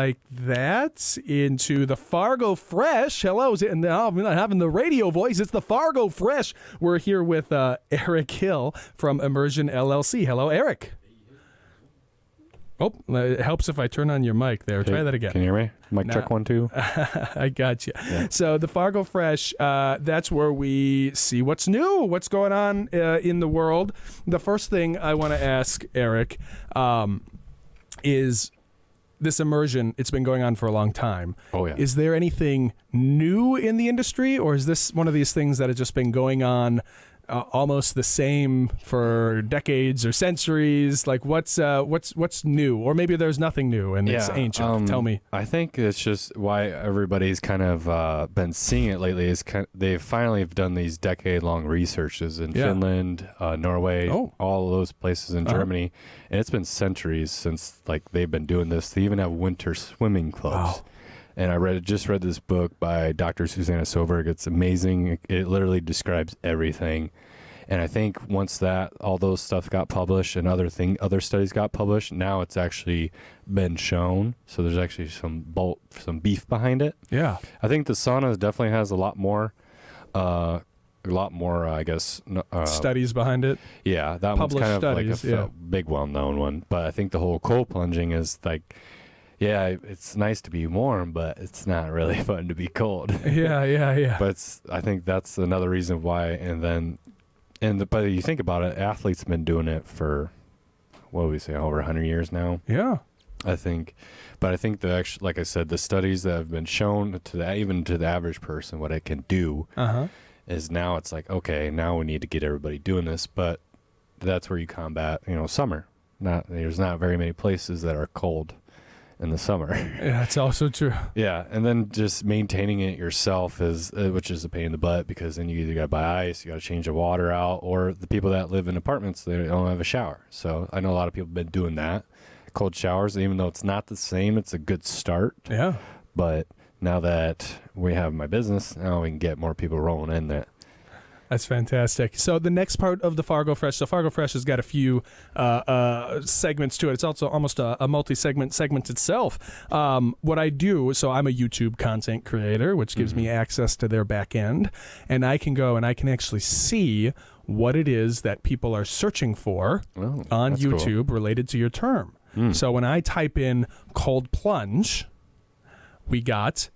like that into the Fargo Fresh. Hello, and now I'm not having the radio voice. It's the Fargo Fresh. We're here with Erik Hill from Immersion LLC. Hello, Erik. Oh, it helps if I turn on your mic there. Try that again. Can you hear me? Mic check 1, 2. I got you. Yeah. So the Fargo Fresh, that's where we see what's new, what's going on in the world. The first thing I want to ask, Erik, is this immersion. It's been going on for a long time. Oh, yeah. Is there anything new in the industry, or is this one of these things that has just been going on almost the same for decades or centuries? Like what's new? Or maybe there's nothing new and it's ancient. Tell me. I think it's just why everybody's kind of been seeing it lately is they finally have done these decade-long researches in Finland, Norway, all of those places in Germany, and it's been centuries since like they've been doing this. They even have winter swimming clubs. Wow. And I just read this book by Dr. Susanna Soberg. It's amazing. It literally describes everything. And I think once all those stuff got published and other studies got published, now it's actually been shown. So there's actually some beef behind it. Yeah. I think the sauna definitely has a lot more, I guess. Studies behind it. Yeah, that Published one's kind of studies, like a big, well-known one. But I think the whole cold plunging is like, yeah, it's nice to be warm, but it's not really fun to be cold. Yeah. But I think that's another reason why. But you think about it, athletes have been doing it for, what would we say, over 100 years now? Yeah. I think like I said, the studies that have been shown even to the average person, what it can do is now it's like, okay, now we need to get everybody doing this. But that's where you combat, summer. There's not very many places that are cold in the summer. Yeah, it's also true. Yeah, and then just maintaining it yourself which is a pain in the butt, because then you either got to buy ice, you got to change the water out, or the people that live in apartments, they don't have a shower. So I know a lot of people have been doing that, cold showers, even though it's not the same, it's a good start. Yeah. But now that we have my business, now we can get more people rolling in that. That's fantastic. So the next part of the Fargo Fresh, so Fargo Fresh has got a few segments to it. It's also almost a segment itself. What I do, so I'm a YouTube content creator, which gives me access to their back end, and I can go and I can actually see what it is that people are searching for on YouTube related to your term. So when I type in cold plunge, we got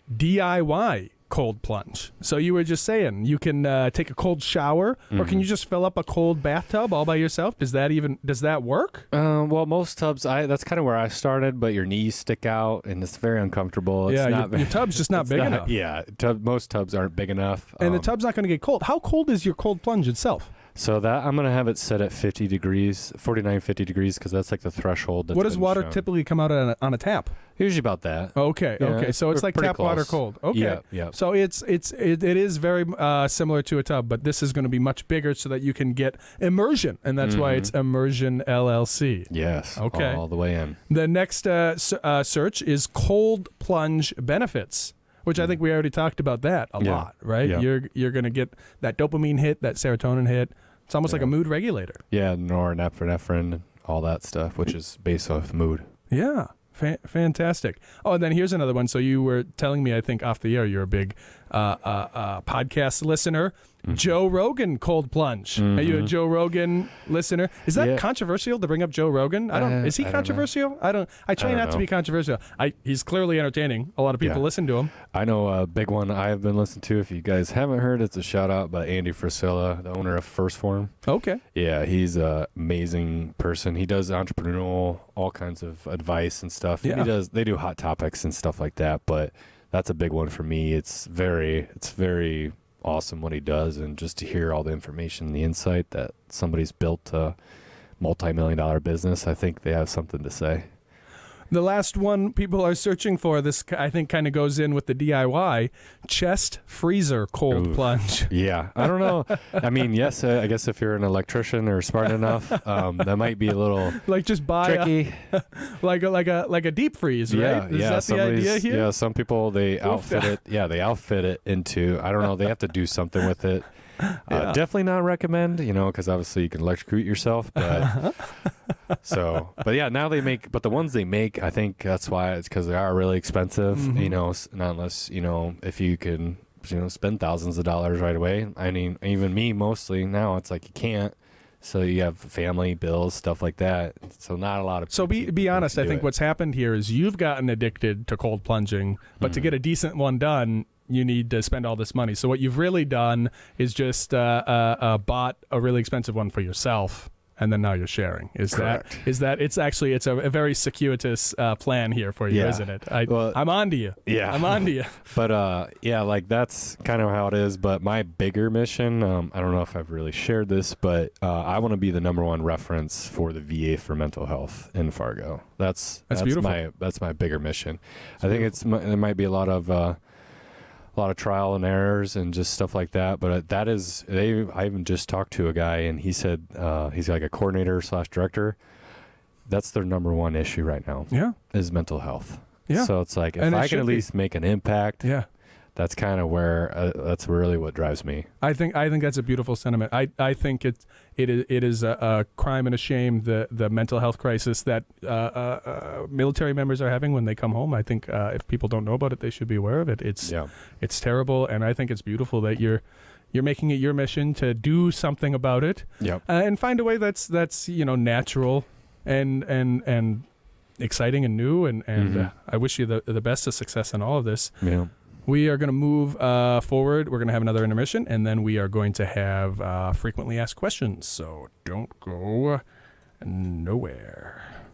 DIY cold plunge. So you were just saying you can take a cold shower, or can you just fill up a cold bathtub all by yourself? Does that work? Well, most tubs, that's kind of where I started, but your knees stick out and it's very uncomfortable. It's your tub's just not big enough. Yeah, most tubs aren't big enough. And the tub's not going to get cold. How cold is your cold plunge itself? So that I'm going to have it set at 50 degrees, 49, 50 degrees, because that's like the threshold. What does water typically come out on a tap? Usually about that. Okay. So it's like tap water cold. Okay. Yeah. So it is very similar to a tub, but this is going to be much bigger so that you can get immersion, and that's why it's Immersion LLC. Yes. Okay. All the way in. The next search is cold plunge benefits, which I think we already talked about that a lot, right? Yeah. You're going to get that dopamine hit, that serotonin hit. It's almost like a mood regulator. Yeah, norepinephrine, all that stuff, which is based off mood. Yeah, fantastic. Oh, and then here's another one. So you were telling me, I think off the air, you're a big podcast listener. Joe Rogan cold plunge. Are you a Joe Rogan listener? Is that controversial to bring up Joe Rogan? Is he controversial? I try not to be controversial. He's clearly entertaining. A lot of people listen to him. I know a big one I've been listening to. If you guys haven't heard, it's a shout out by Andy Frisella, the owner of First Form. Okay. Yeah, he's an amazing person. He does entrepreneurial, all kinds of advice and stuff. Yeah. And they do hot topics and stuff like that, but that's a big one for me. It's very awesome what he does, and just to hear all the information, the insight that somebody's built a multi-million-dollar business, I think they have something to say. The last one people are searching for, this I think kind of goes in with the DIY, chest freezer cold plunge. Yeah, I don't know. I mean, yes, I guess if you're an electrician or smart enough, that might be a little like just buy tricky. like a deep freeze, right? Is that the idea here? Yeah, some people they outfit it. Yeah, they outfit it into, I don't know, they have to do something with it. Definitely not recommend, because obviously you can electrocute yourself, but So, but yeah, now but the ones they make, I think that's why it's because they are really expensive, you know, not unless, you know, if you can, you know, spend thousands of dollars right away. I mean, even me mostly now, it's like you can't. So you have family bills, stuff like that. So not a lot of. So be honest. I think what's happened here is you've gotten addicted to cold plunging, but to get a decent one done, you need to spend all this money. So what you've really done is just bought a really expensive one for yourself, and then now you're sharing. Correct. It's a very circuitous plan here for you, isn't it? I'm on to you. Yeah, I'm on to you. But yeah, like that's kind of how it is. But my bigger mission, I don't know if I've really shared this, but I want to be the #1 reference for the VA for mental health in Fargo. That's beautiful. That's my bigger mission. I think there might be a lot of trial and errors and just stuff like that. But I even just talked to a guy, and he said he's like a coordinator / director. That's their #1 issue right now. Yeah, is mental health. Yeah. So it's like if I can at least make an impact. Yeah. That's kind of where that's really what drives me. I think that's a beautiful sentiment. I think it is a crime and a shame the mental health crisis that military members are having when they come home. I think if people don't know about it, they should be aware of it. It's terrible, and I think it's beautiful that you're making it your mission to do something about it. Yep. And find a way that's natural and exciting and new. And I wish you the best of success in all of this. Yeah. We are going to move forward. We're going to have another intermission, and then we are going to have frequently asked questions. So don't go nowhere.